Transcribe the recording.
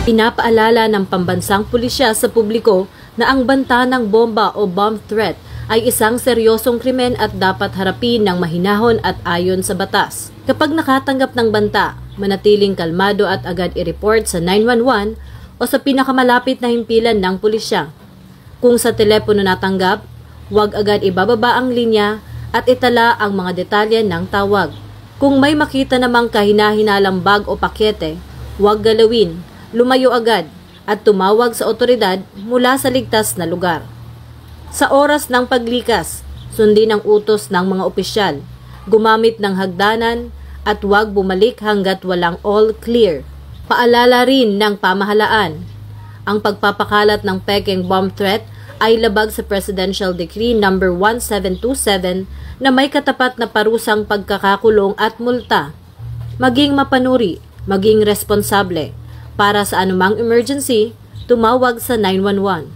Pinapaalala ng pambansang pulisya sa publiko na ang banta ng bomba o bomb threat ay isang seryosong krimen at dapat harapin ng mahinahon at ayon sa batas. Kapag nakatanggap ng banta, manatiling kalmado at agad i-report sa 911 o sa pinakamalapit na himpilan ng pulisya. Kung sa telepono natanggap, huwag agad ibababa ang linya at itala ang mga detalye ng tawag. Kung may makita namang kahina-hinalang bag o pakete, huwag galawin, lumayo agad at tumawag sa otoridad mula sa ligtas na lugar. Sa oras ng paglikas, sundin ang utos ng mga opisyal, gumamit ng hagdanan at huwag bumalik hanggat walang all clear. Paalala rin ng pamahalaan, ang pagpapakalat ng peking bomb threat ay labag sa Presidential Decree No. 1727 na may katapat na parusang pagkakakulong at multa. Maging mapanuri, maging responsable. Para sa anumang emergency, tumawag sa 911.